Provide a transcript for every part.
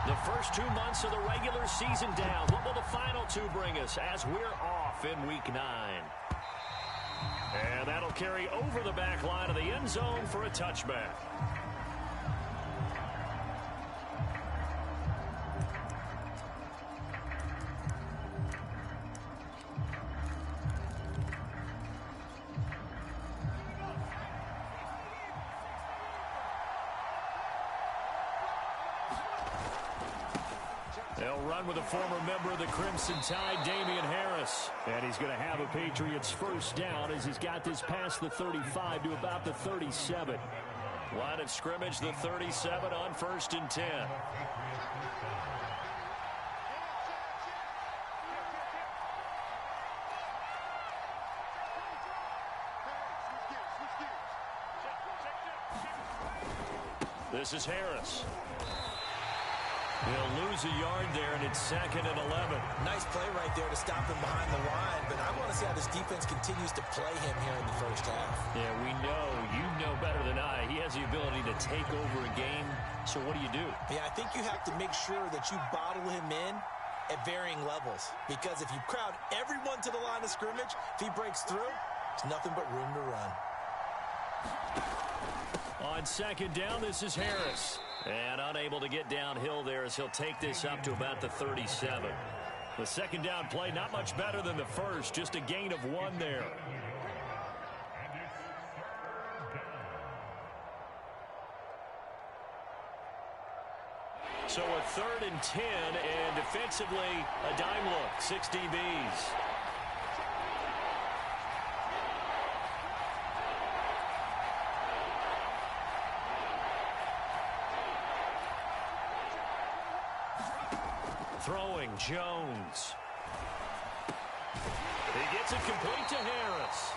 The first 2 months of the regular season down. What will the final two bring us as we're off in Week 9? And that'll carry over the back line of the end zone for a touchback. They'll run with a former member of the Crimson Tide, Damian Harris. And he's going to have a Patriots first down as he's got this past the 35 to about the 37. Line of scrimmage, the 37 on 1st and 10. This is Harris. He'll lose a yard there, and it's 2nd and 11. Nice play right there to stop him behind the line, but I want to see how this defense continues to play him here in the first half. Yeah, we know. You know better than I. He has the ability to take over a game, so what do you do? Yeah, I think you have to make sure that you bottle him in at varying levels, because if you crowd everyone to the line of scrimmage, if he breaks through, there's nothing but room to run. On 2nd down, this is Harris. And unable to get downhill there as he'll take this up to about the 37. The 2nd down play, not much better than the first, just a gain of 1 there. So a 3rd and 10, and defensively, a dime look, 6 DBs. Throwing, Jones. He gets it complete to Harris.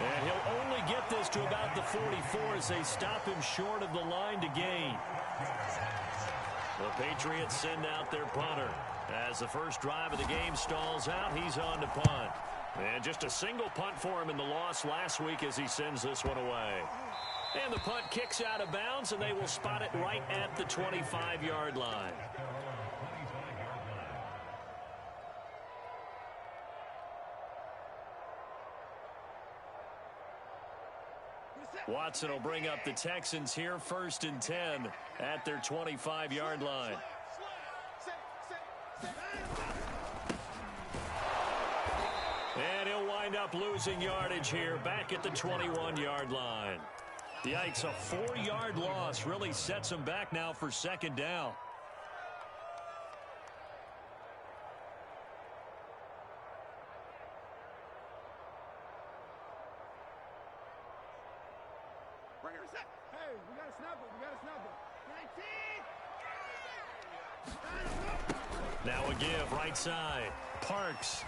And he'll only get this to about the 44 as they stop him short of the line to gain. The Patriots send out their punter. As the first drive of the game stalls out, he's on to punt. And just a single punt for him in the loss last week as he sends this one away. And the punt kicks out of bounds, and they will spot it right at the 25-yard line. Watson will bring up the Texans here, 1st and 10 at their 25-yard line. And he'll wind up losing yardage here back at the 21-yard line. Yikes, a 4-yard loss really sets him back now for 2nd down. Hey, we got to snap it. We got to snap it. 19. Now a give, right side. Parks.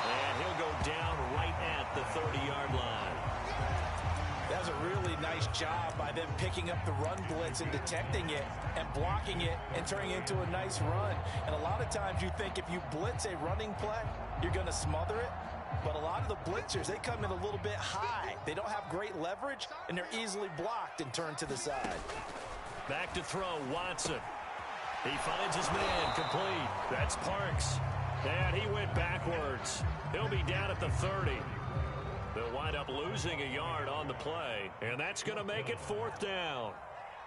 And he'll go down right at the 30-yard line. That was a really nice job by them picking up the run blitz and detecting it and blocking it and turning it into a nice run. And a lot of times you think if you blitz a running play, you're going to smother it. But a lot of the blitzers, they come in a little bit high. They don't have great leverage, and they're easily blocked and turned to the side. Back to throw, Watson. He finds his man, complete. That's Parks. And he went backwards. He'll be down at the 30. They'll wind up losing a yard on the play, and that's going to make it 4th down.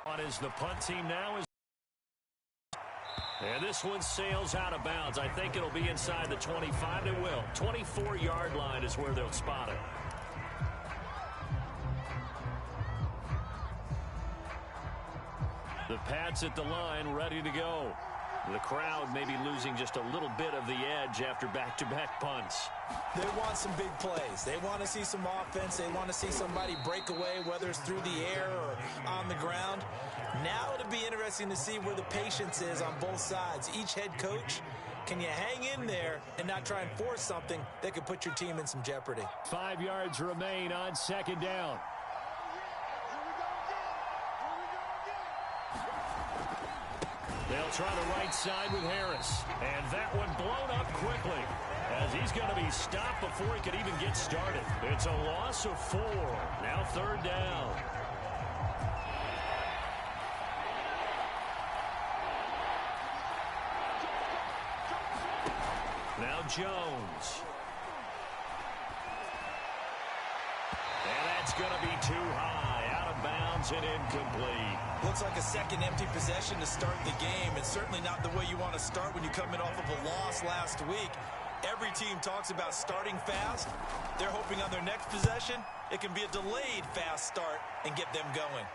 On is the punt team now. And this one sails out of bounds. I think it'll be inside the 25. It will. 24-yard line is where they'll spot it. The Pats at the line, ready to go. The crowd may be losing just a little bit of the edge after back-to-back punts. They want some big plays. They want to see some offense. They want to see somebody break away, whether it's through the air or on the ground. Now it'll be interesting to see where the patience is on both sides. Each head coach, can you hang in there and not try and force something that could put your team in some jeopardy? 5 yards remain on 2nd down. They'll try the right side with Harris. And that one blown up quickly as he's going to be stopped before he could even get started. It's a loss of 4. Now 3rd down. Jones. And that's going to be too high, out of bounds and incomplete. Looks like a second empty possession to start the game, and certainly not the way you want to start when you come in off of a loss last week. Every team talks about starting fast. They're hoping on their next possession, it can be a delayed fast start and get them going.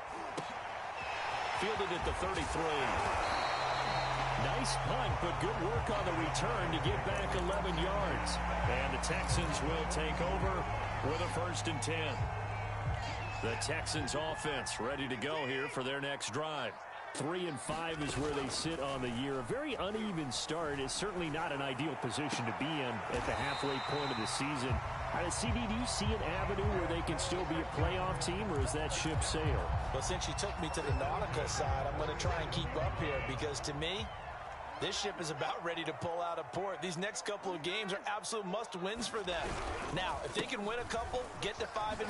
Fielded at the 33. Nice punt, but good work on the return to get back 11 yards. And the Texans will take over with a 1st and 10. The Texans offense ready to go here for their next drive. 3-5 is where they sit on the year. A very uneven start is certainly not an ideal position to be in at the halfway point of the season. CD, do you see an avenue where they can still be a playoff team, or is that ship sailed? Well, since you took me to the nautical side, I'm going to try and keep up here because to me, this ship is about ready to pull out of port. These next couple of games are absolute must-wins for them. Now, if they can win a couple, get to 5-5,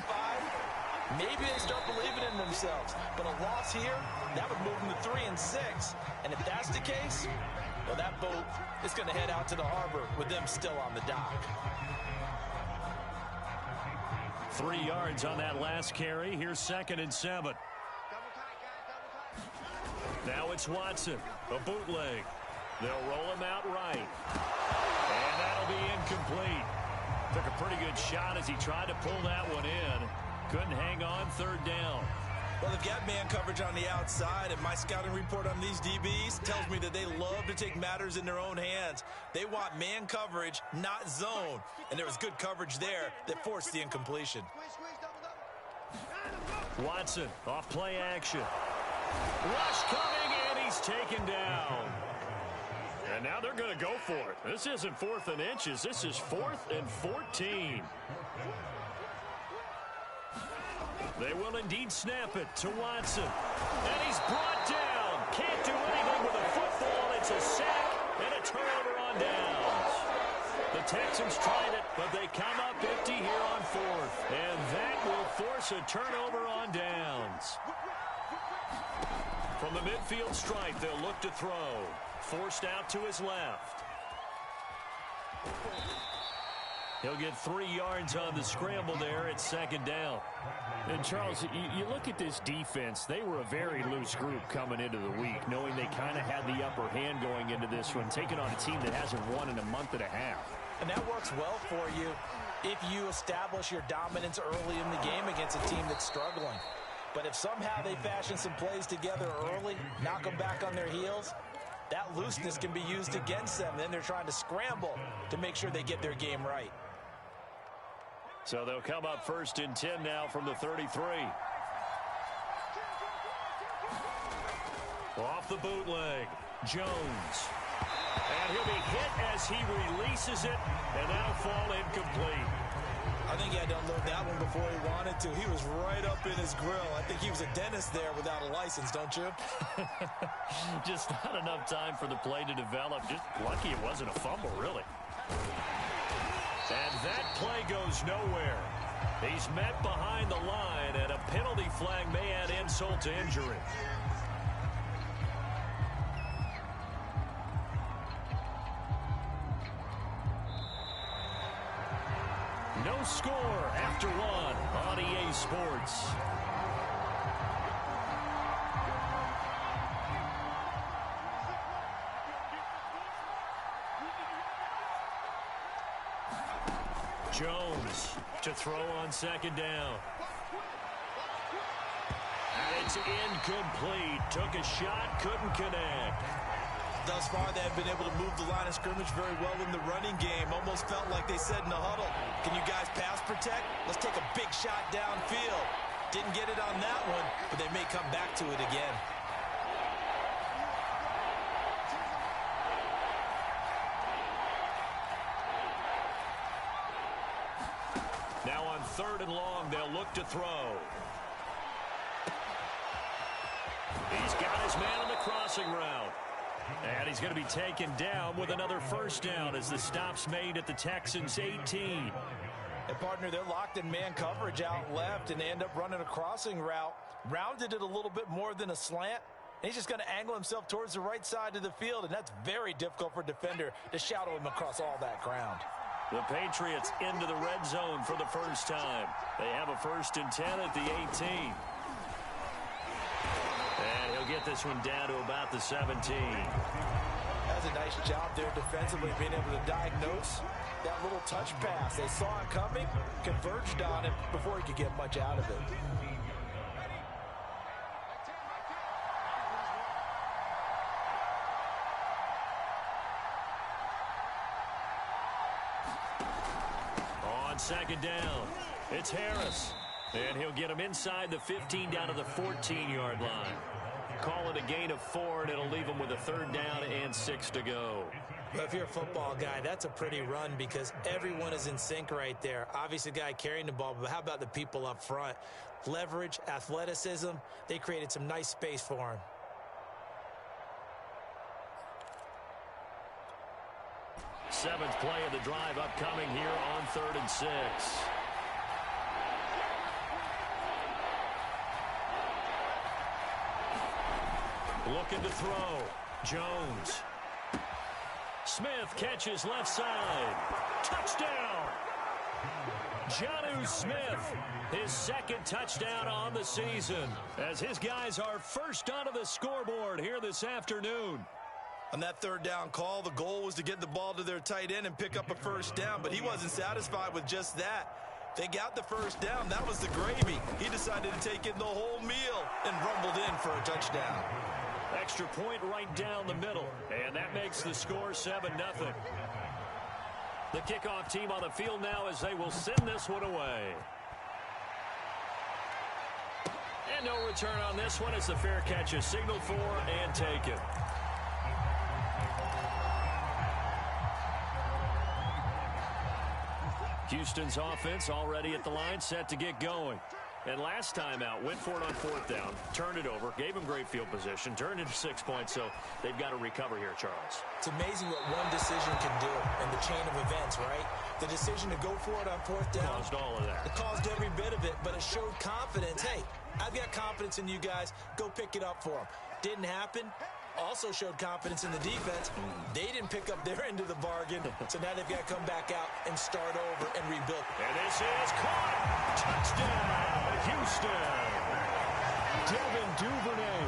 maybe they start believing in themselves. But a loss here, that would move them to 3-6. And if that's the case, well, that boat is going to head out to the harbor with them still on the dock. 3 yards on that last carry. Here's 2nd and 7. Now it's Watson, a bootleg. They'll roll him out right. And that'll be incomplete. Took a pretty good shot as he tried to pull that one in. Couldn't hang on, 3rd down. Well, they've got man coverage on the outside, and my scouting report on these DBs tells me that they love to take matters in their own hands. They want man coverage, not zone. And there was good coverage there that forced the incompletion. Watson, off play action. Rush coming, and he's taken down. And now they're going to go for it. This isn't 4th and inches. This is 4th and 14. They will indeed snap it to Watson. And he's brought down. Can't do anything with a football. It's a sack and a turnover on downs. The Texans tried it, but they come up empty here on 4th. And that will force a turnover on downs. From the midfield stripe, they'll look to throw. Forced out to his left. He'll get 3 yards on the scramble there at 2nd down. And, Charles, you look at this defense. They were a very loose group coming into the week, knowing they kind of had the upper hand going into this one, taking on a team that hasn't won in a month and a half. And that works well for you if you establish your dominance early in the game against a team that's struggling. But if somehow they fashion some plays together early, knock them back on their heels, that looseness can be used against them. Then they're trying to scramble to make sure they get their game right. So they'll come up 1st and 10 now from the 33. Off the bootleg, Jones. And he'll be hit as he releases it, and that'll fall incomplete. I think he had to unload that one before he wanted to. He was right up in his grill. I think he was a dentist there without a license, don't you? Just not enough time for the play to develop. Just lucky it wasn't a fumble, really. And that play goes nowhere. He's met behind the line, and a penalty flag may add insult to injury. No score after 1 on EA Sports. Jones to throw on 2nd down. And it's incomplete. Took a shot, couldn't connect. Thus far, they have been able to move the line of scrimmage very well in the running game. Almost felt like they said in the huddle, can you guys pass protect? Let's take a big shot downfield. Didn't get it on that one, but they may come back to it again. Now on 3rd and long, they'll look to throw. He's got his man on the crossing route. And he's going to be taken down with another 1st down as the stop's made at the Texans' 18. And, partner, they're locked in man coverage out left, and they end up running a crossing route. Rounded it a little bit more than a slant. He's just going to angle himself towards the right side of the field, and that's very difficult for a defender to shadow him across all that ground. The Patriots into the red zone for the first time. They have a 1st and 10 at the 18. And he'll get this one down to about the 17. That's a nice job there defensively, being able to diagnose that little touch pass. They saw it coming, converged on it before he could get much out of it. On 2nd down, it's Harris. And he'll get him inside the 15 down to the 14-yard line. Call it a gain of 4, and it'll leave him with a 3rd down and 6 to go. Well, if you're a football guy, that's a pretty run because everyone is in sync right there. Obviously, the guy carrying the ball, but how about the people up front? Leverage, athleticism, they created some nice space for him. Seventh play of the drive upcoming here on 3rd and 6. Looking to throw. Jones. Smith catches left side. Touchdown! Jonnu Smith, his 2nd touchdown on the season, as his guys are first onto the scoreboard here this afternoon. On that 3rd down call, the goal was to get the ball to their tight end and pick up a 1st down, but he wasn't satisfied with just that. They got the 1st down. That was the gravy. He decided to take in the whole meal and rumbled in for a touchdown. Extra point right down the middle, and that makes the score 7-0. The kickoff team on the field now as they will send this one away. And no return on this one as the fair catch is signaled for and taken. Houston's offense already at the line, set to get going. And last time out, went for it on 4th down, turned it over, gave him great field position, turned into 6 points, so they've got to recover here, Charles. It's amazing what one decision can do in the chain of events, right? The decision to go for it on 4th down. Caused all of that. It caused every bit of it, but it showed confidence. Hey, I've got confidence in you guys. Go pick it up for them. Didn't happen. Also showed confidence in the defense. They didn't pick up their end of the bargain, so now they've got to come back out and start over and rebuild. And this is caught. Touchdown, Houston. Devin Duvernay,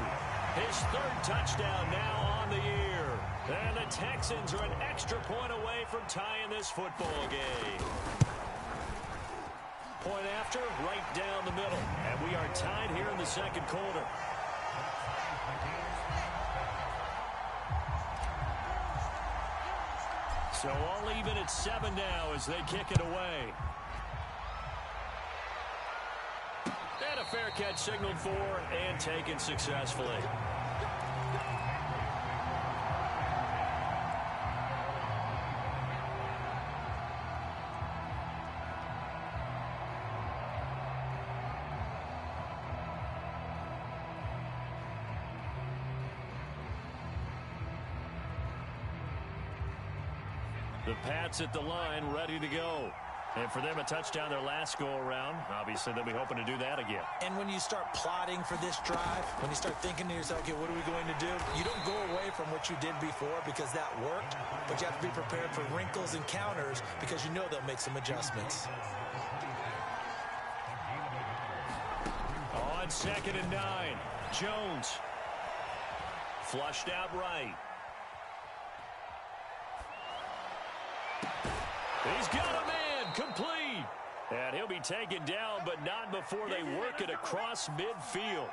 his 3rd touchdown now on the year. And the Texans are an extra point away from tying this football game. Point after, right down the middle. And we are tied here in the 2nd quarter. So all even at 7 now as they kick it away. And a fair catch signaled for and taken successfully. The Pats at the line, ready to go. And for them, a touchdown their last go-around. Obviously, they'll be hoping to do that again. And when you start plotting for this drive, when you start thinking to yourself, okay, what are we going to do? You don't go away from what you did before because that worked, but you have to be prepared for wrinkles and counters because you know they'll make some adjustments. On 2nd and 9, Jones. Flushed out right. He's got a man, complete. And he'll be taken down, but not before they work it across midfield.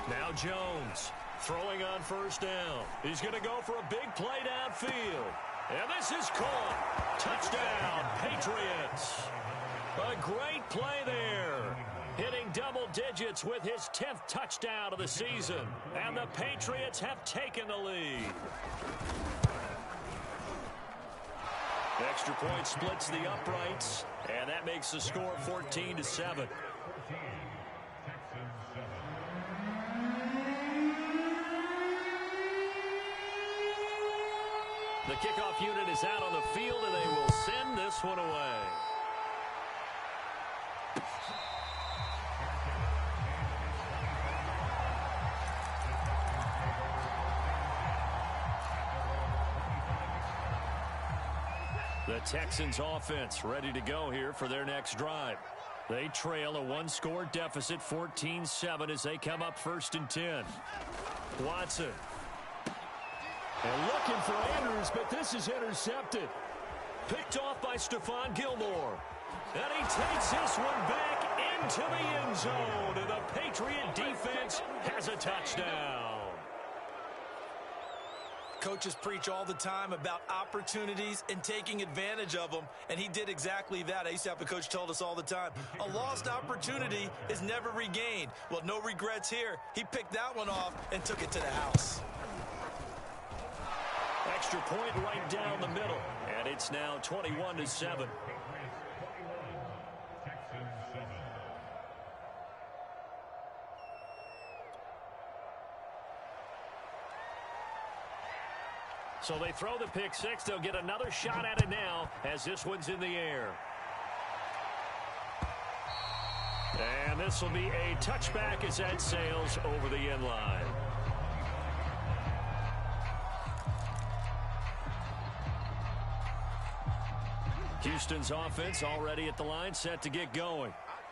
Now Jones throwing on 1st down. He's going to go for a big play downfield. And this is caught. Touchdown, Patriots. A great play there. Hitting double digits with his 10th touchdown of the season. And the Patriots have taken the lead. Extra point splits the uprights. And that makes the score 14-7. The kickoff unit is out on the field, and they will send this one away. The Texans offense ready to go here for their next drive. They trail a one-score deficit, 14-7, as they come up 1st and 10. Watson. And looking for Andrews, but this is intercepted. Picked off by Stephon Gilmore. And he takes this one back into the end zone. And the Patriot defense has a touchdown. Coaches preach all the time about opportunities and taking advantage of them, and he did exactly that. I used to have a coach told us all the time, a lost opportunity is never regained. Well, no regrets here. He picked that one off and took it to the house. Extra point right down the middle, and it's now 21-7. So they throw the pick six. They'll get another shot at it now as this one's in the air. And this will be a touchback as that sails over the end line. Houston's offense already at the line, set to get going.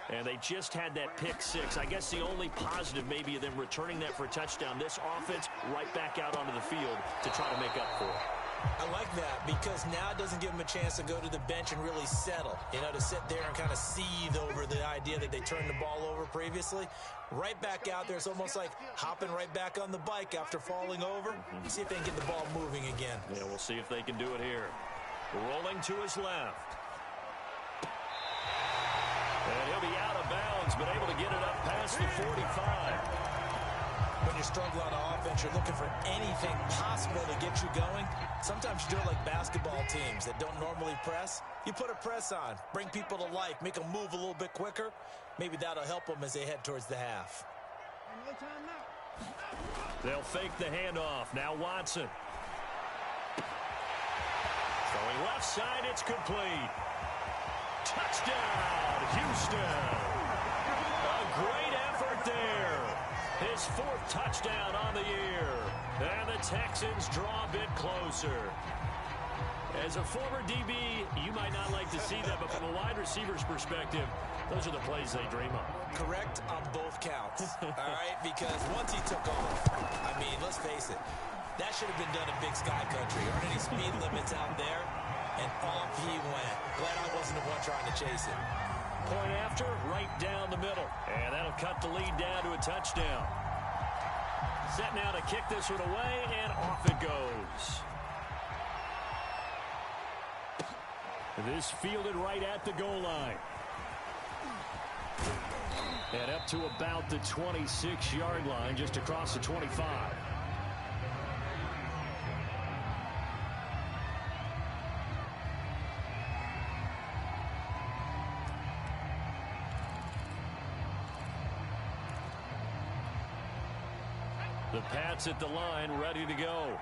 And they just had that pick six. I guess the only positive maybe of them returning that for a touchdown. This offense right back out onto the field to try to make up for it. I like that because now it doesn't give them a chance to go to the bench and really settle. You know, to sit there and kind of seethe over the idea that they turned the ball over previously. Right back out there. It's almost like hopping right back on the bike after falling over. See if they can get the ball moving again. Yeah, we'll see if they can do it here. Rolling to his left. And he'll be out of bounds, but able to get it up past the 45. When you're struggling on offense, you're looking for anything possible to get you going. Sometimes you do it like basketball teams that don't normally press. You put a press on, bring people to life, make them move a little bit quicker. Maybe that'll help them as they head towards the half. They'll fake the handoff. Now Watson. Throwing left side, it's complete. Touchdown, Houston. A great effort there. His 4th touchdown on the year. And the Texans draw a bit closer. As a former DB, you might not like to see that, but from a wide receiver's perspective, those are the plays they dream of. Correct on both counts. All right, because once he took off, I mean, let's face it, that should have been done in Big Sky Country. Aren't any speed limits out there? And off he went. Glad I wasn't the one trying to chase it. Point after, right down the middle. And that'll cut the lead down to a touchdown. Set now to kick this one away, and off it goes. This fielded right at the goal line. And up to about the 26-yard line, just across the 25. The Pats at the line, ready to go.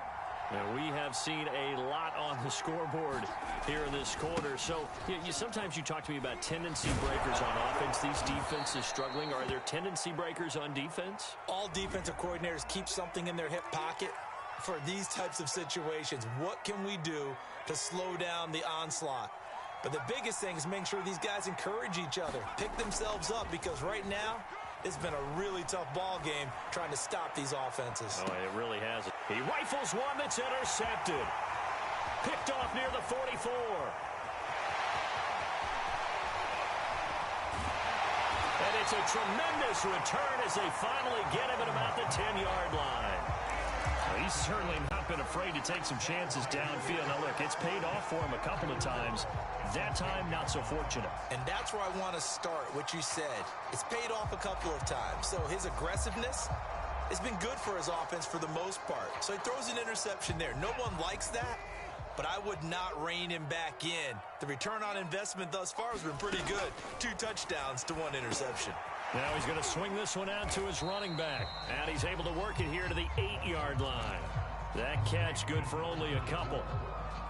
And we have seen a lot on the scoreboard here in this quarter. So sometimes you talk to me about tendency breakers on offense. These defenses struggling. Are there tendency breakers on defense? All defensive coordinators keep something in their hip pocket for these types of situations. What can we do to slow down the onslaught? But the biggest thing is making sure these guys encourage each other, pick themselves up, because right now, it's been a really tough ball game trying to stop these offenses. Oh, it really has. He rifles one that's intercepted. Picked off near the 44. And it's a tremendous return as they finally get him at about the 10-yard line. Well, he's certainly not been afraid to take some chances downfield. Now, look, it's paid off for him a couple of times. That time, not so fortunate. And that's where I want to start, what you said. It's paid off a couple of times. So his aggressiveness has been good for his offense for the most part. So he throws an interception there. No one likes that, but I would not rein him back in. The return on investment thus far has been pretty good. 2 touchdowns to 1 interception. Now he's going to swing this one out to his running back. And he's able to work it here to the 8-yard line. That catch good for only a couple.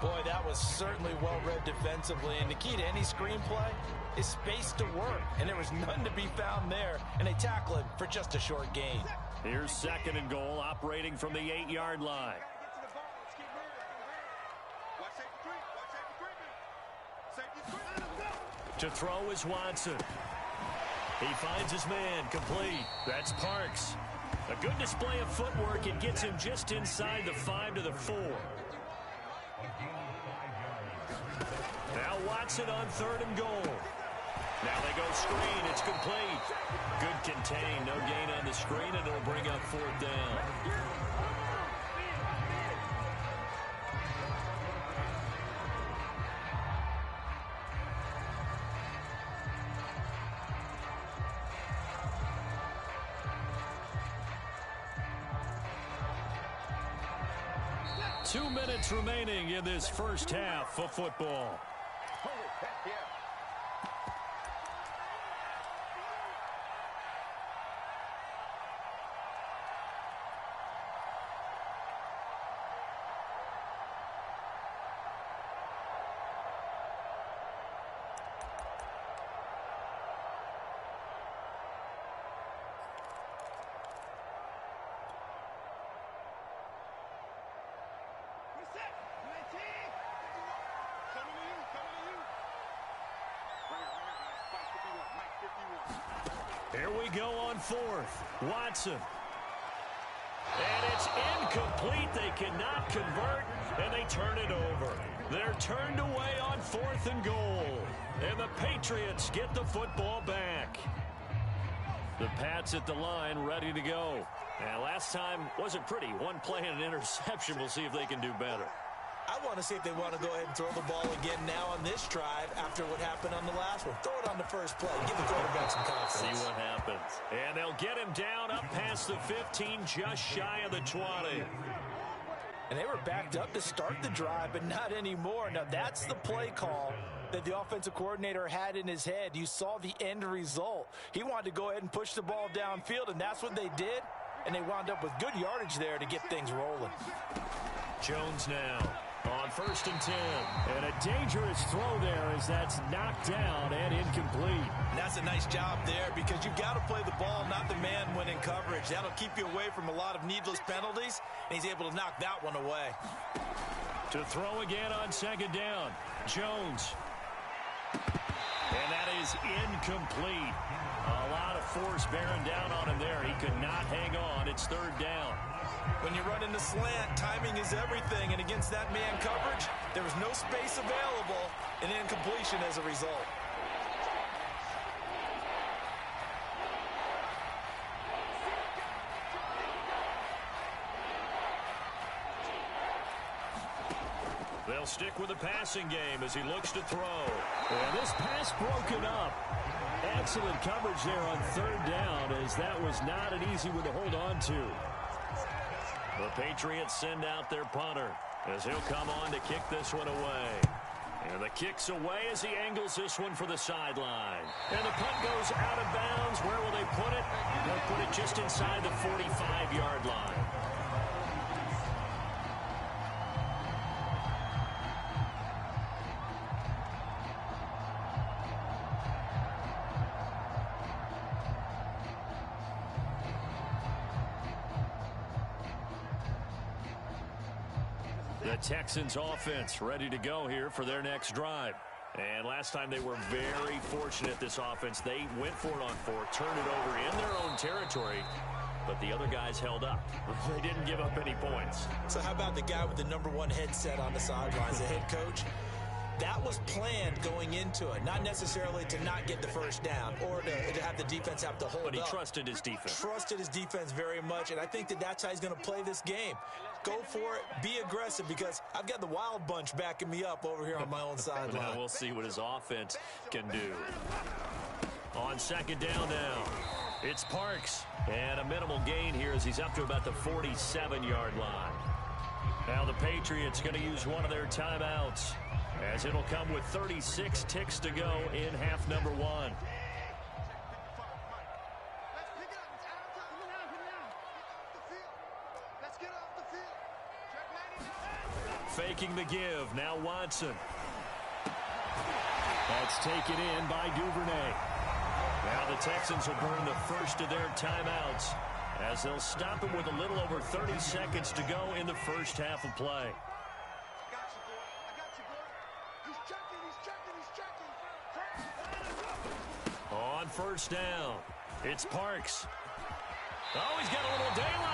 Boy, that was certainly well-read defensively, and the key to any screenplay is space to work, and there was none to be found there, and they tackle him for just a short gain. Here's 2nd and goal, operating from the 8-yard line. To throw is Watson. He finds his man, complete. That's Parks. A good display of footwork. It gets him just inside the 5 to the 4. Now Watson on 3rd and goal. Now they go screen. It's complete. Good contain. No gain on the screen, and it'll bring up 4th down. Two minutes remaining in this first half of football. Here we go on 4th. Watson. And it's incomplete. They cannot convert, and they turn it over. They're turned away on 4th and goal. And the Patriots get the football back. The Pats at the line, ready to go. And last time wasn't pretty. One play and an interception. We'll see if they can do better. I want to see if they want to go ahead and throw the ball again now on this drive after what happened on the last one. Throw it on the first play. Give the quarterback some confidence. See what happens. And they'll get him down up past the 15, just shy of the 20. And they were backed up to start the drive, but not anymore. Now, that's the play call that the offensive coordinator had in his head. You saw the end result. He wanted to go ahead and push the ball downfield, and that's what they did. And they wound up with good yardage there to get things rolling. Jones now on 1st and 10. And a dangerous throw there as that's knocked down and incomplete. And that's a nice job there because you've got to play the ball, not the man when in coverage. That'll keep you away from a lot of needless penalties, and he's able to knock that one away. To throw again on 2nd down. Jones. And that is incomplete. A lot of force bearing down on him there. He could not hang on. It's 3rd down. When you run in the slant, timing is everything, and against that man coverage, there was no space available, and incompletion as a result. They'll stick with the passing game as he looks to throw. And this pass broken up. Excellent coverage there on 3rd down, as that was not an easy one to hold on to. The Patriots send out their punter as he'll come on to kick this one away. And the kick's away as he angles this one for the sideline. And the punt goes out of bounds. Where will they put it? They'll put it just inside the 45-yard line. The Texans offense ready to go here for their next drive. And last time they were very fortunate, this offense. They went for it on 4th, turned it over in their own territory, but the other guys held up. They didn't give up any points. So how about the guy with the #1 headset on the sidelines, the head coach? That was planned going into it, not necessarily to not get the first down or to have the defense have to hold up. But he trusted his defense. Trusted his defense very much, and I think that's how he's going to play this game. Go for it, be aggressive, because I've got the wild bunch backing me up over here on my own sideline. Now we'll see what his offense can do. On 2nd down now, it's Parks. And a minimal gain here as he's up to about the 47-yard line. Now the Patriots going to use one of their timeouts, as it'll come with 36 ticks to go in half number 1. Faking the give. Now Watson. That's taken in by Duvernay. Now the Texans will burn the first of their timeouts as they'll stop it with a little over 30 seconds to go in the first half of play. On first down, it's Parks. Oh, he's got a little daylight.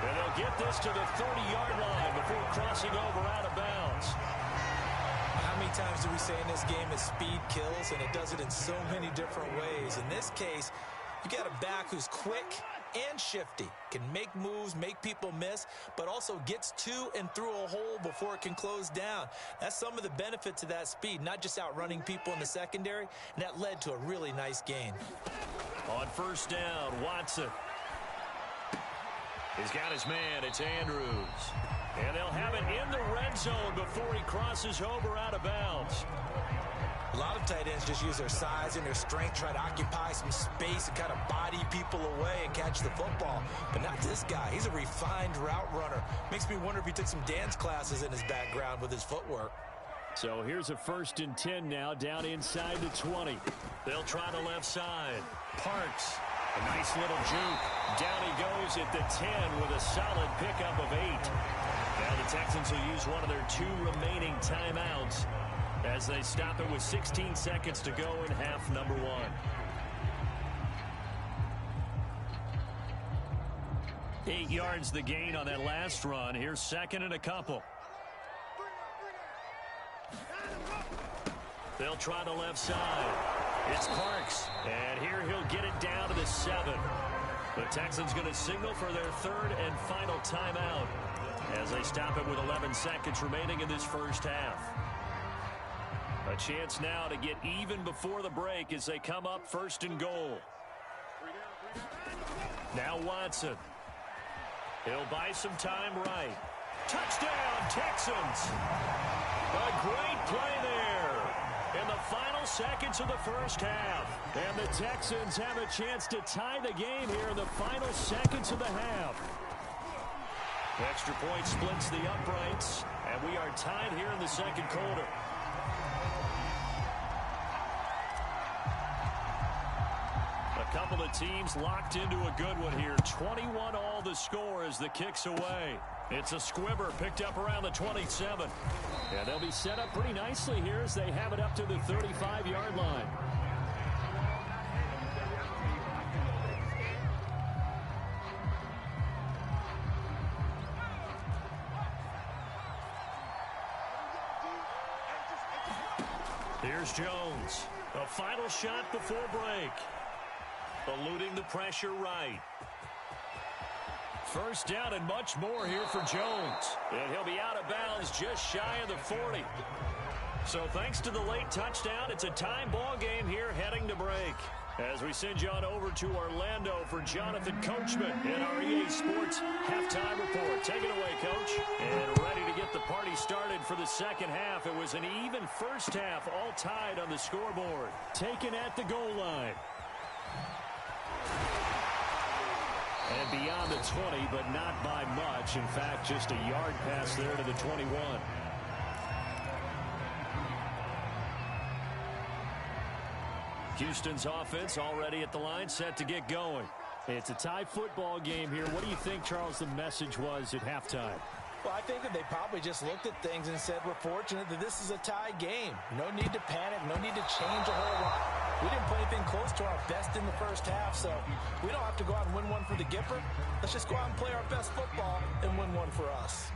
And they'll get this to the 30-yard line before crossing over out of bounds. How many times do we say in this game that speed kills, and it does it in so many different ways? In this case, you got a back who's quick and shifty, can make moves, make people miss, but also gets to and through a hole before it can close down. That's some of the benefits of that speed, not just outrunning people in the secondary, and that led to a really nice gain. On first down, Watson. He's got his man. It's Andrews. And they'll have it in the red zone before he crosses over out of bounds. A lot of tight ends just use their size and their strength, try to occupy some space and kind of body people away and catch the football. But not this guy. He's a refined route runner. Makes me wonder if he took some dance classes in his background with his footwork. So here's a 1st and 10 now, down inside the 20. They'll try the left side. Parks. A nice little juke. Down he goes at the 10 with a solid pickup of 8. Now the Texans will use one of their 2 remaining timeouts as they stop it with 16 seconds to go in half number 1. Eight yards the gain on that last run. Here's 2nd and a couple. They'll try the left side. It's Parks, and here he'll get it down to the 7. The Texans going to signal for their 3rd and final timeout as they stop it with 11 seconds remaining in this first half. A chance now to get even before the break as they come up 1st and goal. Now Watson. He'll buy some time right. Touchdown, Texans! A great play there in the final seconds of the first half. And the Texans have a chance to tie the game here in the final seconds of the half. Extra point splits the uprights, and we are tied here in the second quarter. A couple of teams locked into a good one here. 21 all the score as the kick's away. It's a squibber picked up around the 27. And they'll be set up pretty nicely here as they have it up to the 35-yard line. Here's Jones. A final shot before break. Eluding the pressure right. First down and much more here for Jones. And he'll be out of bounds just shy of the 40. So thanks to the late touchdown, it's a time ball game here heading to break. As we send you on over to Orlando for Jonathan Coachman in our EA Sports Halftime Report. Take it away, Coach. And ready to get the party started for the second half. It was an even first half, all tied on the scoreboard. Taken at the goal line. And beyond the 20, but not by much. In fact, just a yard pass there to the 21. Houston's offense already at the line, set to get going. It's a tie football game here. What do you think, Charles, the message was at halftime? Well, I think that they probably just looked at things and said, we're fortunate that this is a tie game. No need to panic, no need to change a whole lot. We didn't play anything close to our best in the first half, so we don't have to go out and win one for the Gipper. Let's just go out and play our best football and win one for us.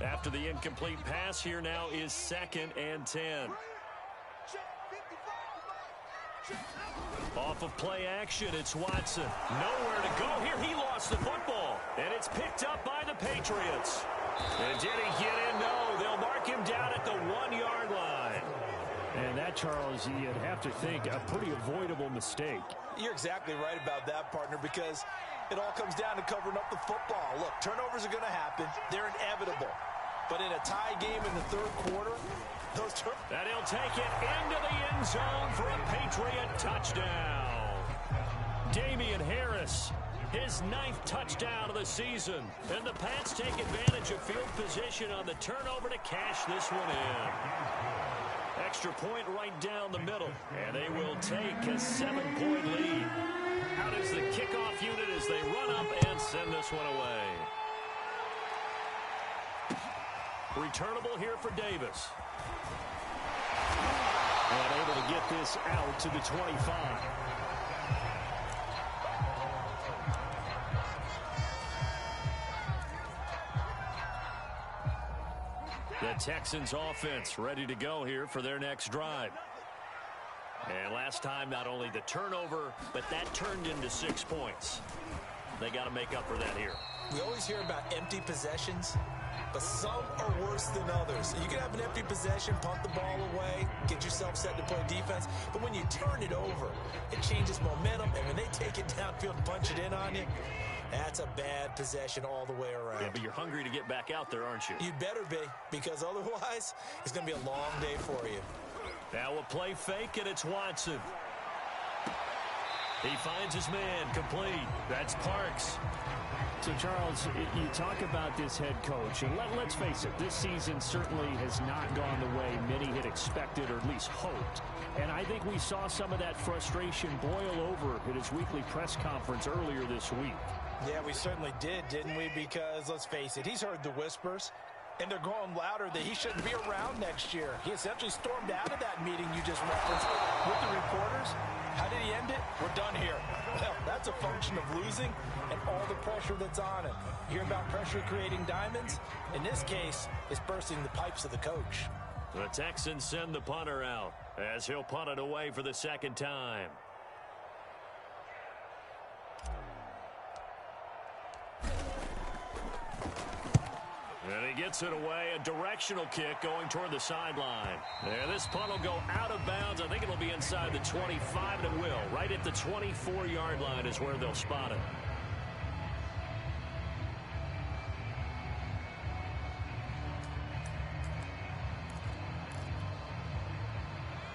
After the incomplete pass, here now is 2nd and 10. Off of play action, it's Watson. Nowhere to go here. He lost the football, and it's picked up by the Patriots. And did he get in? No, they'll mark him down at the 1-yard line. And that, Charles, you'd have to think a pretty avoidable mistake. You're exactly right about that, partner, because it all comes down to covering up the football. Look, turnovers are going to happen. They're inevitable. But in a tie game in the third quarter, those turnovers... And he'll take it into the end zone for a Patriot touchdown. Damian Harris, his 9th touchdown of the season. And the Pats take advantage of field position on the turnover to cash this one in. Extra point right down the middle, and they will take a 7-point lead. Out is the kickoff unit as they run up and send this one away. Returnable here for Davis. And able to get this out to the 25. The Texans offense ready to go here for their next drive. And last time, not only the turnover, but that turned into 6 points. They got to make up for that here. We always hear about empty possessions, but some are worse than others. You can have an empty possession, punt the ball away, get yourself set to play defense, but when you turn it over, it changes momentum, and when they take it downfield and punch it in on you, that's a bad possession all the way around. Yeah, but you're hungry to get back out there, aren't you? You'd better be, because otherwise, it's going to be a long day for you. Now a play fake, and it's Watson. He finds his man complete. That's Parks. So, Charles, you talk about this head coach, and let's face it, this season certainly has not gone the way many had expected or at least hoped. And I think we saw some of that frustration boil over at his weekly press conference earlier this week. Yeah, we certainly did, didn't we? Because, let's face it, he's heard the whispers, and they're growing louder that he shouldn't be around next year. He essentially stormed out of that meeting you just referenced with the reporters. How did he end it? We're done here. Well, that's a function of losing and all the pressure that's on him. You hear about pressure creating diamonds? In this case, it's bursting the pipes of the coach. The Texans send the punter out as he'll punt it away for the second time. And he gets it away, a directional kick going toward the sideline. And this punt will go out of bounds. I think it'll be inside the 25, and it will. Right at the 24-yard line is where they'll spot it.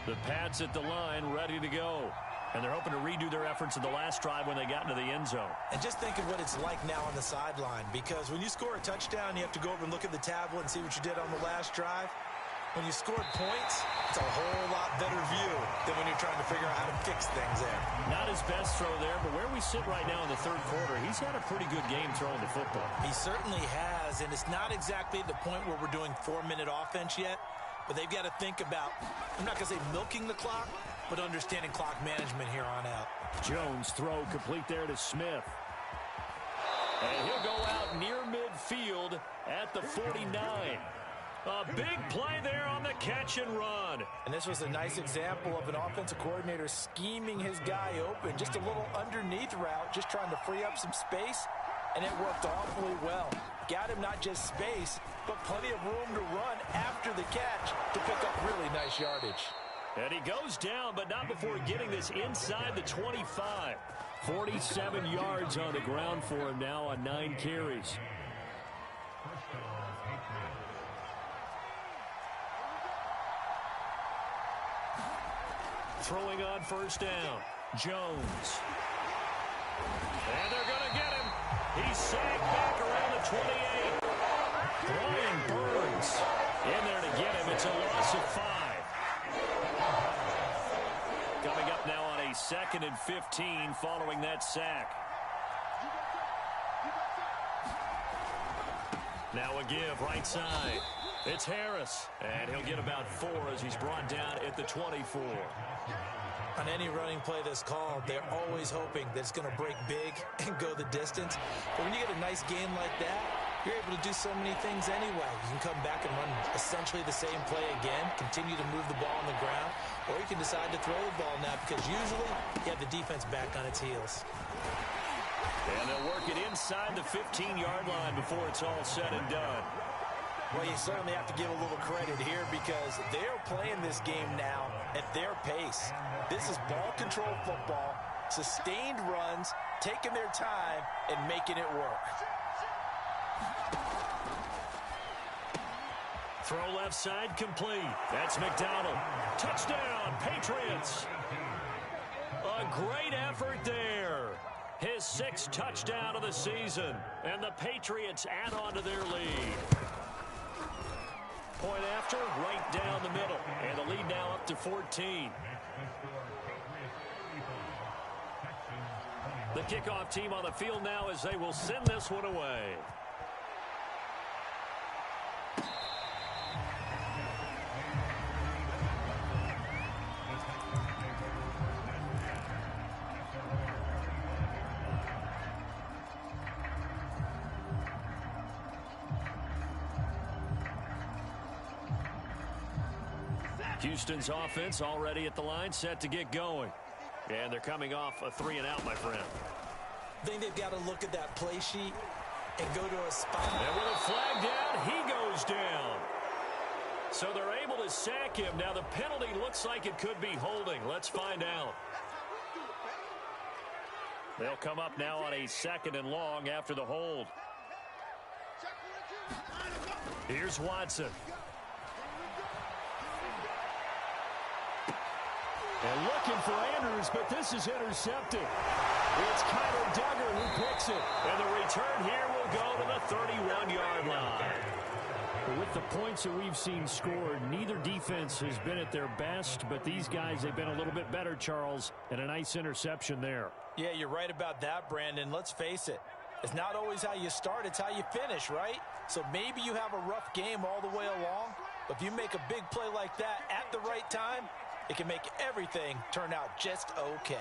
The Pats at the line, ready to go. And they're hoping to redo their efforts in the last drive when they got into the end zone. And just think of what it's like now on the sideline, because when you score a touchdown, you have to go over and look at the tablet and see what you did on the last drive. When you scored points, it's a whole lot better view than when you're trying to figure out how to fix things there. Not his best throw there, but where we sit right now in the third quarter, he's had a pretty good game throwing the football. He certainly has, and it's not exactly the point where we're doing 4-minute offense yet, but they've got to think about, I'm not going to say milking the clock, but understanding clock management here on out. Jones throw complete there to Smith. And he'll go out near midfield at the 49. A big play there on the catch and run. And this was a nice example of an offensive coordinator scheming his guy open. Just a little underneath route, just trying to free up some space, and it worked awfully well. Got him not just space, but plenty of room to run after the catch to pick up really nice yardage. And he goes down, but not before getting this inside the 25. 47 yards on the ground for him now on 9 carries. Throwing on first down, Jones. And they're going to get him. He's sagged back around the 28. Brian Burns in there to get him. It's a loss of 5. Coming up now on a 2nd and 15 following that sack. Now a give right side. It's Harris, and he'll get about 4 as he's brought down at the 24. On any running play that's called, they're always hoping that it's going to break big and go the distance. But when you get a nice game like that, you're able to do so many things anyway. You can come back and run essentially the same play again, continue to move the ball on the ground, or you can decide to throw the ball now because usually you have the defense back on its heels. And they'll work it inside the 15-yard line before it's all said and done. Well, you certainly have to give a little credit here because they're playing this game now at their pace. This is ball control football, sustained runs, taking their time, and making it work. Throw left side complete. That's McDonald. Touchdown, Patriots. A great effort there. his 6th touchdown of the season. And the Patriots add on to their lead. Point after, right down the middle. And the lead now up to 14. The kickoff team on the field now as they will send this one away. Houston's offense already at the line, set to get going. And they're coming off a 3-and-out, my friend. I think they've got to look at that play sheet and go to a spot. And with a flag down, he goes down. So they're able to sack him. Now the penalty looks like it could be holding. Let's find out. They'll come up now on a 2nd and long after the hold. Here's Watson. And looking for Andrews, but this is intercepted. It's Kyler Duggar who picks it. And the return here will go to the 31-yard line. With the points that we've seen scored, neither defense has been at their best, but these guys, they've been a little bit better, Charles, and a nice interception there. Yeah, you're right about that, Brandon. Let's face it. It's not always how you start, it's how you finish, right? So maybe you have a rough game all the way along, but if you make a big play like that at the right time, it can make everything turn out just okay.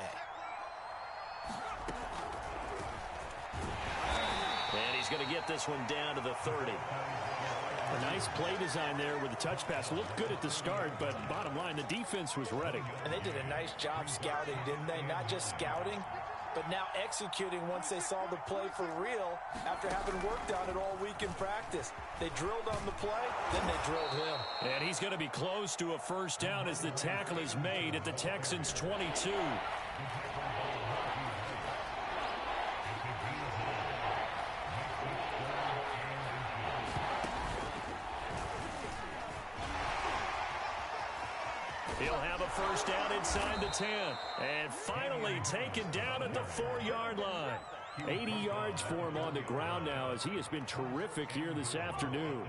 And he's going to get this one down to the 30. A nice play design there with the touch pass. Looked good at the start, but bottom line, the defense was ready. And they did a nice job scouting, didn't they? Not just scouting, but now executing once they saw the play for real after having worked on it all week in practice. They drilled on the play, then they drilled him. And he's going to be close to a first down as the tackle is made at the Texans' 22. He'll have a first down inside the 10. And finally taken down at the 4-yard line. 80 yards for him on the ground now as he has been terrific here this afternoon.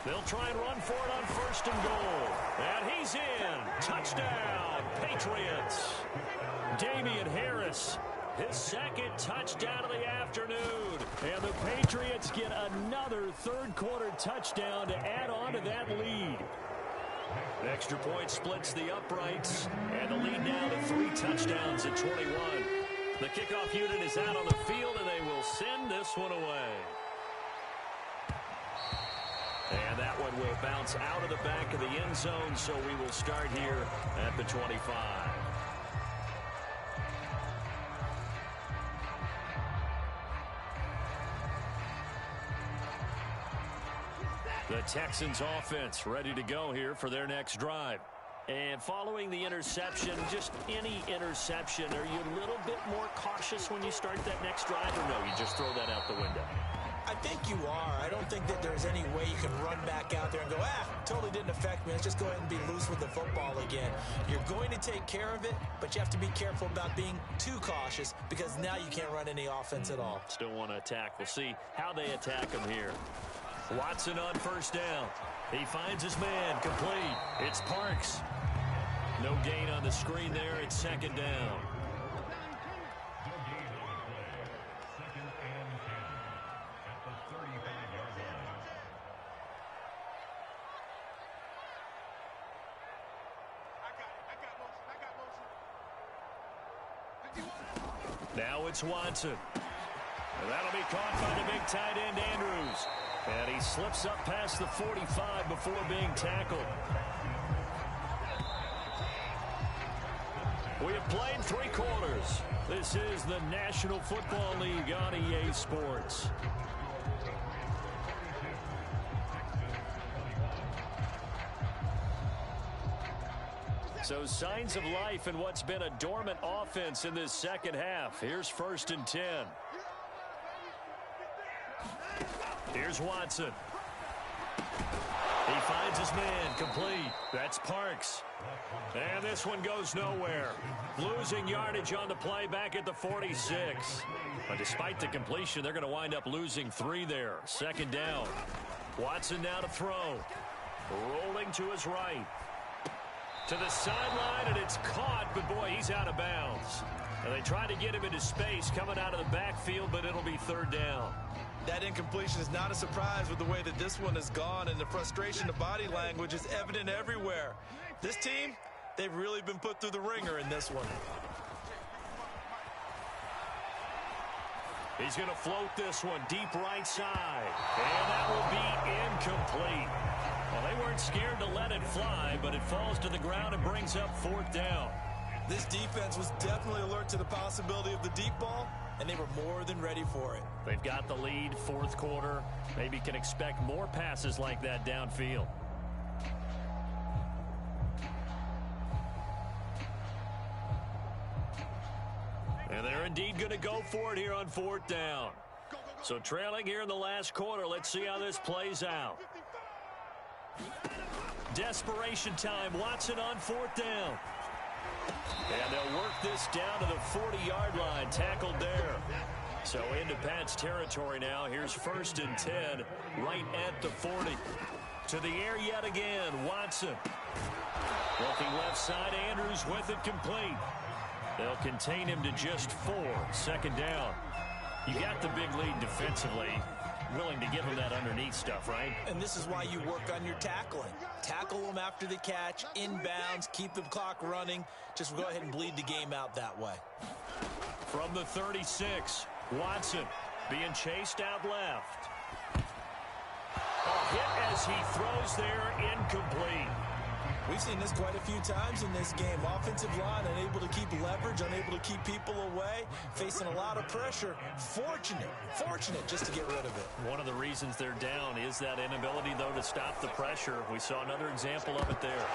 They'll try and run for it on 1st and goal. And he's in. Touchdown, Patriots. Damian Harris, his 2nd touchdown of the afternoon. And the Patriots get another 3rd-quarter touchdown to add on to that lead. Extra point splits the uprights. And the lead now to 3 touchdowns at 21. The kickoff unit is out on the field, and they will send this one away. And that one will bounce out of the back of the end zone, so we will start here at the 25. The Texans offense ready to go here for their next drive. And following the interception, just any interception, are you a little bit more cautious when you start that next drive, or no, you just throw that out the window? I think you are. I don't think that there's any way you can run back out there and go, totally didn't affect me. Let's just go ahead and be loose with the football again. You're going to take care of it, but you have to be careful about being too cautious because now you can't run any offense at all. Still want to attack. We'll see how they attack him here. Watson on first down. He finds his man, complete. It's Parks. No gain on the screen there. It's 2nd down. Now it's Watson. And that'll be caught by the big tight end, Andrews. And he slips up past the 45 before being tackled. We have played 3 quarters. This is the National Football League on EA Sports. So signs of life in what's been a dormant offense in this second half. Here's 1st and 10. Here's Watson. He finds his man, complete. That's Parks. And this one goes nowhere. Losing yardage on the play back at the 46. But despite the completion, they're going to wind up losing 3 there. Second down. Watson now to throw. Rolling to his right. To the sideline, and it's caught, but boy, he's out of bounds. And they try to get him into space coming out of the backfield, but it'll be third down. That incompletion is not a surprise with the way that this one has gone, and the frustration, the body language is evident everywhere. This team, they've really been put through the ringer in this one. He's going to float this one deep right side. And that will be incomplete. Well, they weren't scared to let it fly, but it falls to the ground and brings up fourth down. This defense was definitely alert to the possibility of the deep ball, and they were more than ready for it. They've got the lead, fourth quarter. Maybe can expect more passes like that downfield. And they're indeed going to go for it here on fourth down. So trailing here in the last quarter, let's see how this plays out. Desperation time. Watson on fourth down. And they'll work this down to the 40-yard line. Tackled there. So into Pat's territory now. Here's first and 10 right at the 40. To the air yet again. Watson. Looking left side. Andrews with it complete. They'll contain him to just 4. Second down. You got the big lead defensively. Willing to give him that underneath stuff, right? And this is why you work on your tackling. Tackle them after the catch, inbounds, keep the clock running. Just go ahead and bleed the game out that way. From the 36, Watson being chased out left. A hit as he throws there, incomplete. We've seen this quite a few times in this game. Offensive line unable to keep leverage, unable to keep people away, facing a lot of pressure. Fortunate just to get rid of it. One of the reasons they're down is that inability, though, to stop the pressure. We saw another example of it there.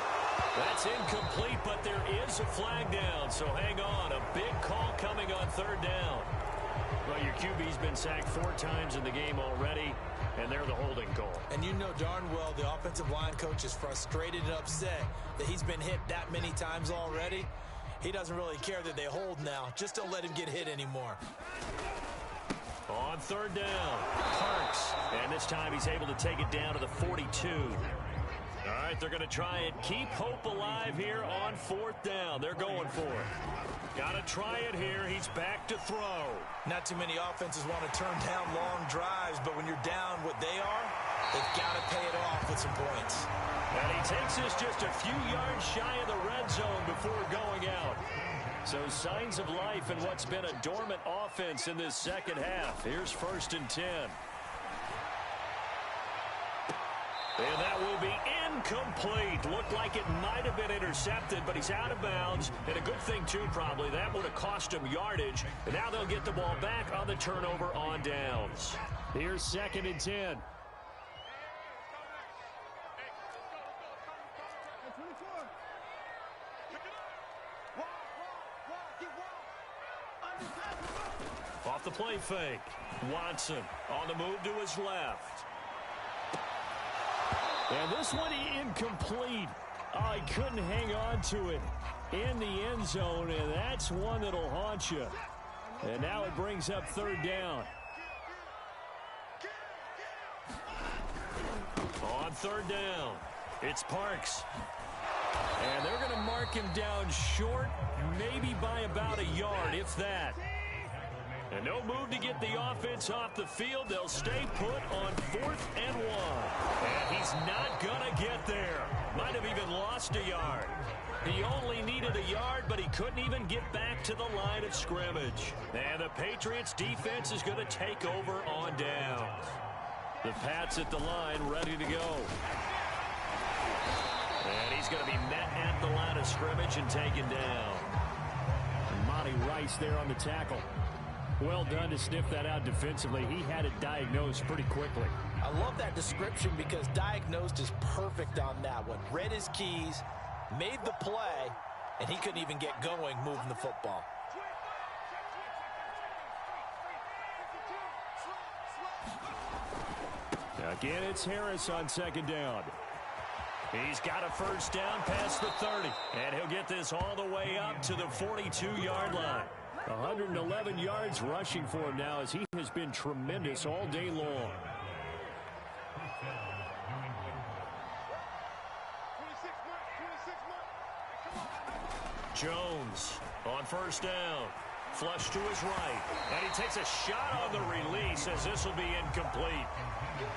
That's incomplete, but there is a flag down, so hang on. A big call coming on third down. Well, your QB's been sacked 4 times in the game already, and they're the holding call. And you know darn well the offensive line coach is frustrated and upset that he's been hit that many times already. He doesn't really care that they hold now. Just don't let him get hit anymore. On third down, Parks. And this time he's able to take it down to the 42. All right, they're going to try and keep hope alive here on fourth down. They're going for it. Got to try it here. He's back to throw. Not too many offenses want to turn down long drives, but when you're down what they are, they've got to pay it off with some points. And he takes this just a few yards shy of the red zone before going out. So signs of life in what's been a dormant offense in this second half. Here's first and 10. And that will be incomplete. Looked like it might have been intercepted, but he's out of bounds. And a good thing, too, probably. That would have cost him yardage. And now they'll get the ball back on the turnover on downs. Here's second and 10. Off the play fake. Watson on the move to his left. And this one incomplete. Oh, he couldn't hang on to it in the end zone, and that's one that'll haunt you. And now it brings up third down. On third down, it's Parks. And they're going to mark him down short, maybe by about a yard, if that. And no move to get the offense off the field. They'll stay put on 4th and 1. And he's not going to get there. Might have even lost a yard. He only needed a yard, but he couldn't even get back to the line of scrimmage. And the Patriots defense is going to take over on downs. The Pats at the line, ready to go. And he's going to be met at the line of scrimmage and taken down. And Monty Rice there on the tackle. Well done to sniff that out defensively. He had it diagnosed pretty quickly. I love that description because diagnosed is perfect on that one. Read his keys, made the play, and he couldn't even get going moving the football. Again, it's Harris on second down. He's got a first down past the 30. And he'll get this all the way up to the 42-yard line. 111 yards rushing for him now as he has been tremendous all day long. Jones on first down. Flush to his right. And he takes a shot on the release as this will be incomplete.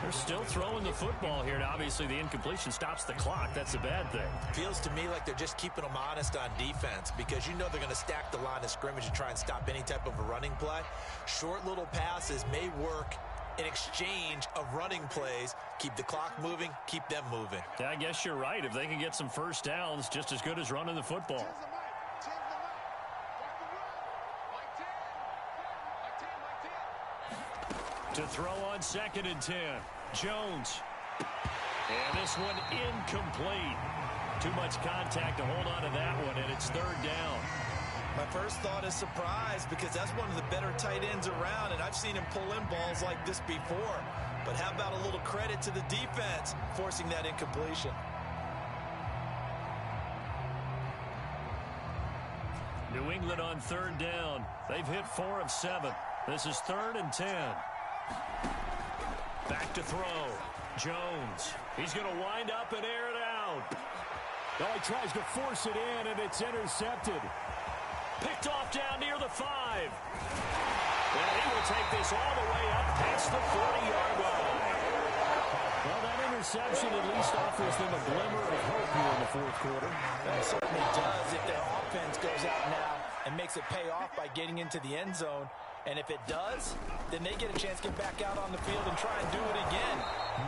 They're still throwing the football here. Now, obviously, the incompletion stops the clock. That's a bad thing. Feels to me like they're just keeping them honest on defense because you know they're going to stack the line of scrimmage and try and stop any type of a running play. Short little passes may work in exchange of running plays. Keep the clock moving, keep them moving. Yeah, I guess you're right. If they can get some first downs, just as good as running the football. To throw on 2nd and 10. Jones. And this one incomplete. Too much contact to hold on to that one, and it's 3rd down. My first thought is surprise because that's one of the better tight ends around, and I've seen him pull in balls like this before. But how about a little credit to the defense forcing that incompletion? New England on 3rd down. They've hit 4 of 7. This is 3rd and 10. Back to throw. Jones. He's going to wind up and air it out. Now he tries to force it in, and it's intercepted. Picked off down near the 5. And he will take this all the way up past the 40-yard line. Well, that interception at least offers them a glimmer of hope here in the 4th quarter. It certainly does if their offense goes out now and makes it pay off by getting into the end zone. And if it does, then they get a chance to get back out on the field and try and do it again.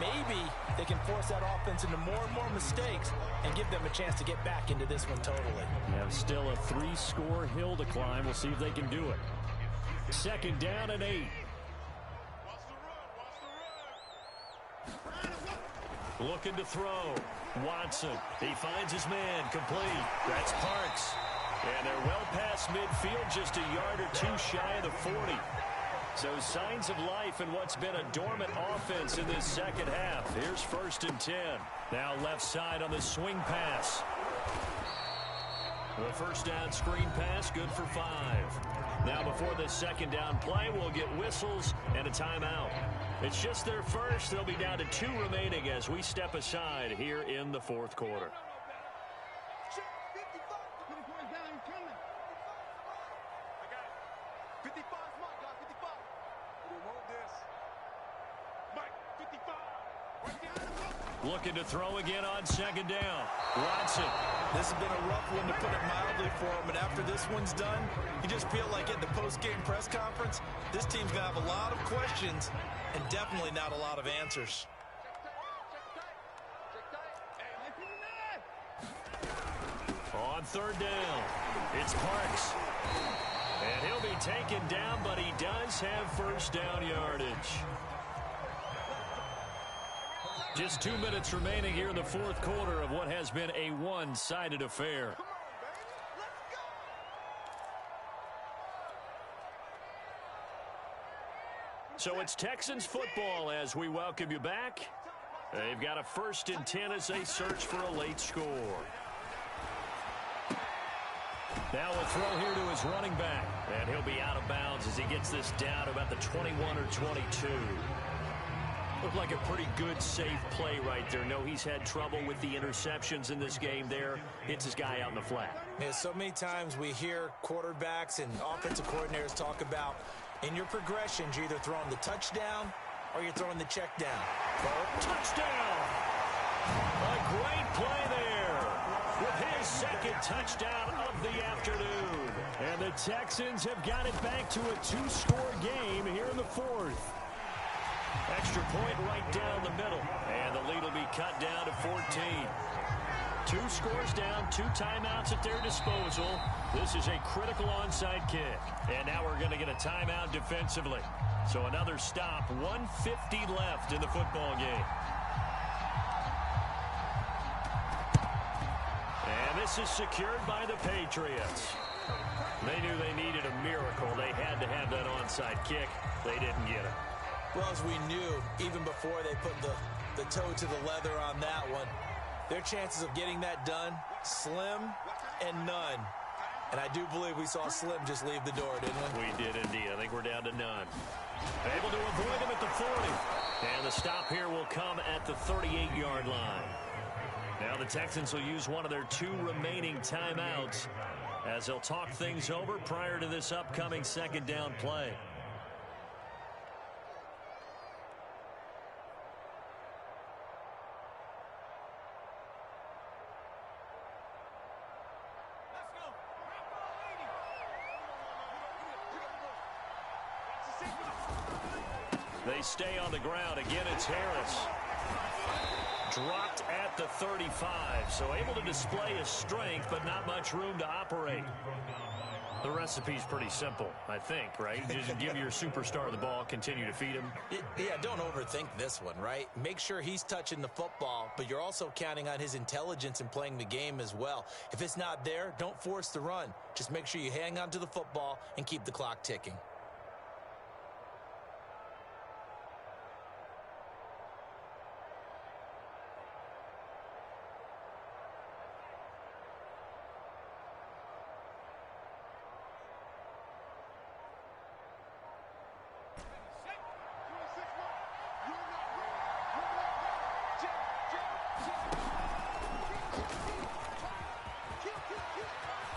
Maybe they can force that offense into more and more mistakes and give them a chance to get back into this one totally. Yeah, still a 3-score hill to climb. We'll see if they can do it. 2nd down and 8. Looking to throw. Watson. He finds his man. Complete. That's Parks. And they're well past midfield, just a yard or two shy of the 40. So signs of life in what's been a dormant offense in this second half. Here's 1st and 10. Now left side on the swing pass. The first down screen pass, good for 5. Now before the 2nd down play, we'll get whistles and a timeout. It's just their first. They'll be down to 2 remaining as we step aside here in the 4th quarter. Looking to throw again on 2nd down. Watson. This has been a rough one, to put it mildly, for him. And after this one's done, you just feel like at the post-game press conference, this team's going to have a lot of questions and definitely not a lot of answers. On 3rd down, it's Parks. And he'll be taken down, but he does have first down yardage. Just 2 minutes remaining here in the 4th quarter of what has been a one-sided affair. So it's Texans football as we welcome you back. They've got a 1st and 10 as they search for a late score. Now a throw here to his running back. And he'll be out of bounds as he gets this down about the 21 or 22. Looked like a pretty good, safe play right there. No, he's had trouble with the interceptions in this game there. Hits his guy out in the flat. Yeah, so many times we hear quarterbacks and offensive coordinators talk about in your progressions, you're either throwing the touchdown or you're throwing the check down. Touchdown! A great play there with his 2nd touchdown of the afternoon. And the Texans have got it back to a 2-score game here in the 4th. Extra point right down the middle. And the lead will be cut down to 14. 2 scores down, 2 timeouts at their disposal. This is a critical onside kick. And now we're going to get a timeout defensively. So another stop, 1:50 left in the football game. And this is secured by the Patriots. They knew they needed a miracle. They had to have that onside kick. They didn't get it. Well, as we knew, even before they put the toe to the leather on that one, Their chances of getting that done, slim and none. And I do believe we saw Slim just leave the door, didn't we? We did indeed. I think we're down to none. Able to avoid him at the 40. And the stop here will come at the 38-yard line. Now the Texans will use one of their 2 remaining timeouts as they'll talk things over prior to this upcoming second down play. They stay on the ground. Again, it's Harris. Dropped at the 35, so able to display his strength, but not much room to operate. The recipe's pretty simple, I think, right? Just give your superstar the ball, continue to feed him. Yeah, don't overthink this one, right? Make sure he's touching the football, but you're also counting on his intelligence in playing the game as well. If it's not there, don't force the run. Just make sure you hang on to the football and keep the clock ticking.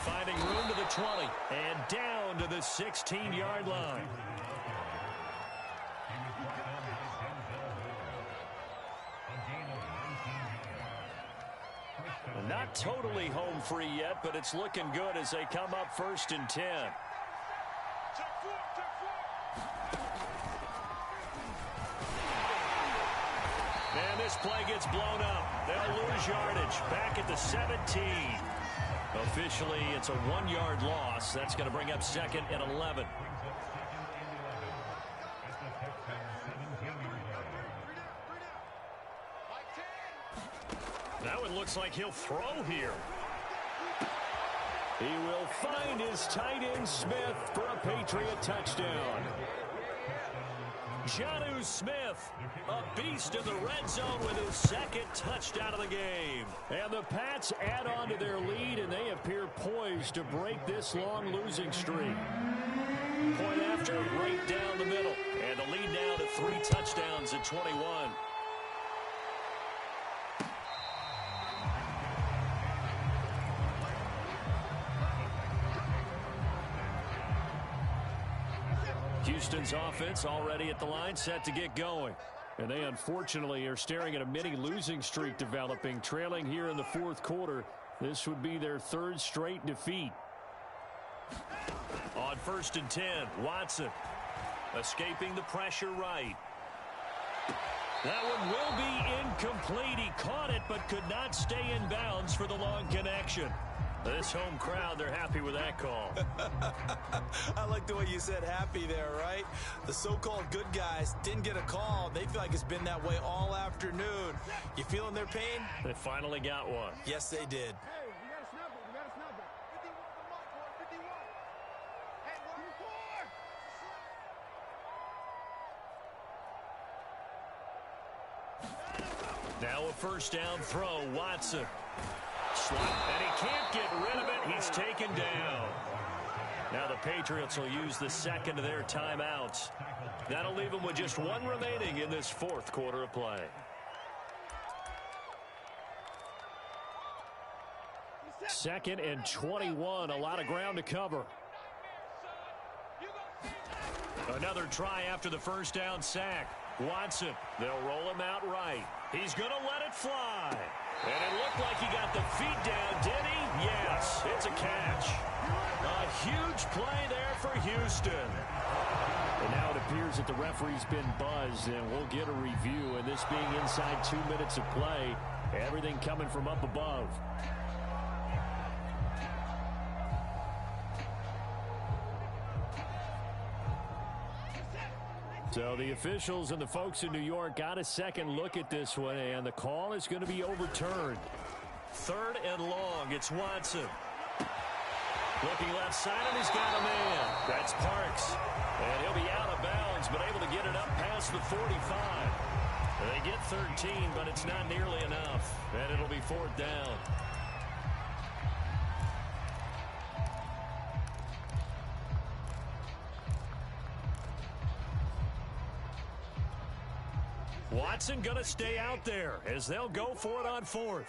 Finding room to the 20 and down to the 16-yard line. Not totally home free yet, but it's looking good as they come up 1st and 10. And this play gets blown up. They'll lose yardage. Back at the 17. Officially, it's a 1-yard loss. That's going to bring up 2nd and 11. Now it looks like he'll throw here. He will find his tight end Smith for a Patriot touchdown. Jonnu Smith, a beast in the red zone with his 2nd touchdown of the game. And the Pats add on to their lead, and they appear poised to break this long losing streak. Point after, right down the middle. And the lead now to 3 touchdowns at 21. Houston's offense already at the line, set to get going. And they unfortunately are staring at a mini losing streak developing, trailing here in the 4th quarter. This would be their 3rd straight defeat. On 1st and 10, Watson escaping the pressure right. That one will be incomplete. He caught it but could not stay in bounds for the long connection. This home crowd, they're happy with that call. I like the way you said happy there, right? The so-called good guys didn't get a call. They feel like it's been that way all afternoon. You feeling their pain? They finally got one. Yes, they did. Hey, we got to snap it. We got to snap it. Now a 1st down throw, Watson. And he can't get rid of it. He's taken down. Now the Patriots will use the 2nd of their timeouts. That'll leave them with just 1 remaining in this 4th quarter of play. Second and 21. A lot of ground to cover. Another try after the 1st down sack. Watson, they'll roll him out right. He's going to let it fly. And it looked like he got the feet down, did he? Yes, it's a catch. A huge play there for Houston. And now it appears that the referee's been buzzed, and we'll get a review. And this being inside 2 minutes of play, everything coming from up above. So the officials and the folks in New York got a second look at this one, and the call is going to be overturned. 3rd and long. It's Watson. Looking left side, and he's got a man. That's Parks. And he'll be out of bounds, but able to get it up past the 45. They get 13, but it's not nearly enough. And it'll be 4th down. Watson going to stay out there as they'll go for it on 4th.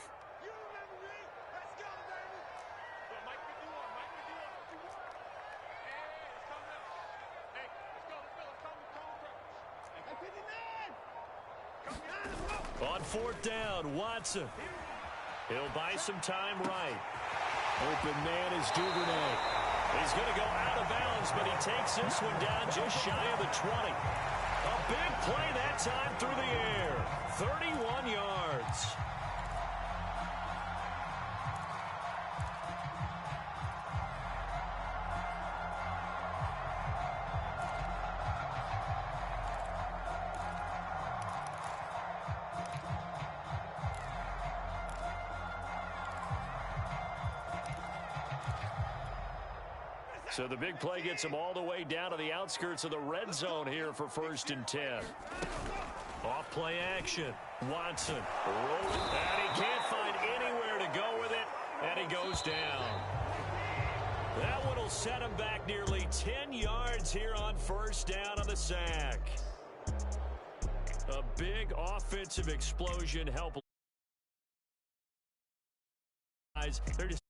On 4th down, Watson. He'll buy some time right. Open man is Duvernay. He's going to go out of bounds, but he takes this one down just shy of the 20. A big play that time through the air. 31 yards. So the big play gets him all the way down to the outskirts of the red zone here for 1st and 10. Off play action. Watson rolling, and he can't find anywhere to go with it, and he goes down. That one will set him back nearly 10 yards here on 1st down on the sack. A big offensive explosion help. They're just